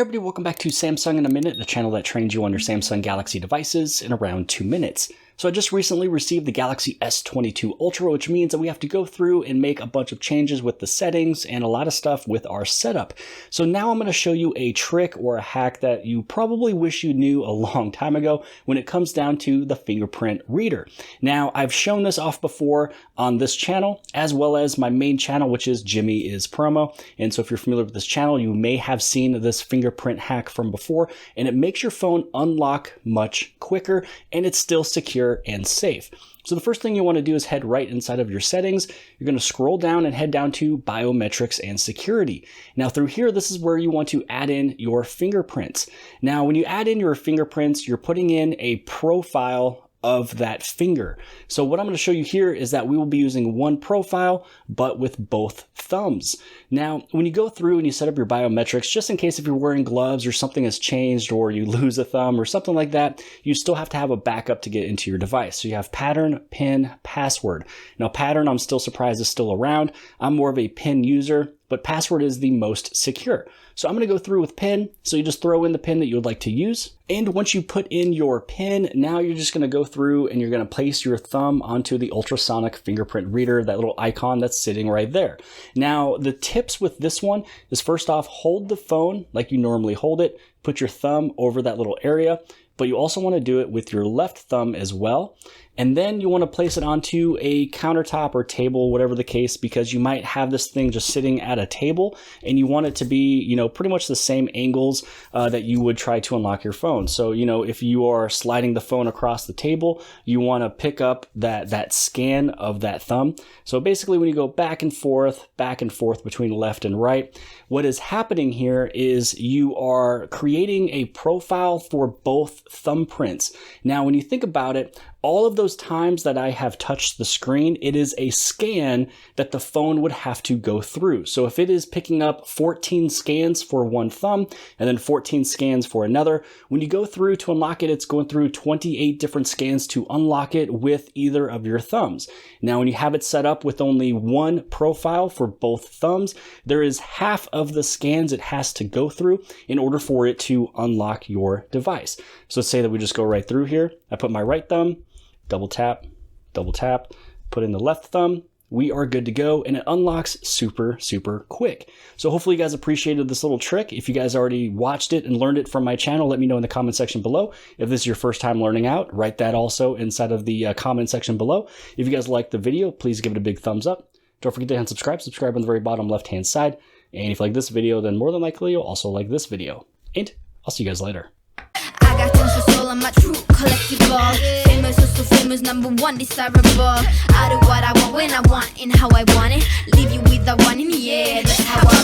everybody, welcome back to Samsung in a Minute, the channel that trains you on your Samsung Galaxy devices in around 2 minutes. So I just recently received the Galaxy S22 Ultra, which means that we have to go through and make a bunch of changes with the settings and a lot of stuff with our setup. So now I'm going to show you a trick or a hack that you probably wish you knew a long time ago when it comes down to the fingerprint reader. Now, I've shown this off before on this channel, as well as my main channel, which is Jimmy is Promo. And so if you're familiar with this channel, you may have seen this fingerprint hack from before, and it makes your phone unlock much quicker, and it's still secure and safe. So the first thing you want to do is head right inside of your settings. You're going to scroll down and head down to biometrics and security. Now through here, this is where you want to add in your fingerprints. Now, when you add in your fingerprints, you're putting in a profile of that finger. So what I'm going to show you here is that we will be using one profile, but with both thumbs. Now, when you go through and you set up your biometrics, just in case if you're wearing gloves or something has changed or you lose a thumb or something like that, you still have to have a backup to get into your device. So you have pattern, pin, password. Now pattern, I'm still surprised is still around. I'm more of a pin user, but password is the most secure. So I'm going to go through with pin. So you just throw in the pin that you would like to use. And once you put in your pin, now you're just going to go through and you're going to place your thumb onto the ultrasonic fingerprint reader, that little icon that's sitting right there. Now, the tips with this one is first off, hold the phone like you normally hold it, put your thumb over that little area, but you also want to do it with your left thumb as well. And then you want to place it onto a countertop or table, whatever the case, because you might have this thing just sitting at a table and you want it to be, pretty much the same angles that you would try to unlock your phone. So, if you are sliding the phone across the table, you want to pick up that scan of that thumb. So basically when you go back and forth between left and right, what is happening here is you are creating a profile for both thumbprints. Now, when you think about it, all of those times that I have touched the screen, it is a scan that the phone would have to go through. So if it is picking up 14 scans for one thumb and then 14 scans for another, when you go through to unlock it, it's going through 28 different scans to unlock it with either of your thumbs. Now, when you have it set up with only one profile for both thumbs, there is half of the scans it has to go through in order for it to unlock your device. So let's say that we just go right through here. I put my right thumb, double tap, put in the left thumb. We are good to go, and it unlocks super, super quick. So hopefully you guys appreciated this little trick. If you guys already watched it and learned it from my channel, let me know in the comment section below. If this is your first time learning out, write that also inside of the comment section below. If you guys liked the video, please give it a big thumbs up. Don't forget to hit subscribe on the very bottom left-hand side. And if you like this video, then more than likely you'll also like this video. And I'll see you guys later. I got tons of soul, I'm a true collectible. Famous, so famous, #1 desirable. I do what I want when I want and how I want it. Leave you with the one in the air, that's how I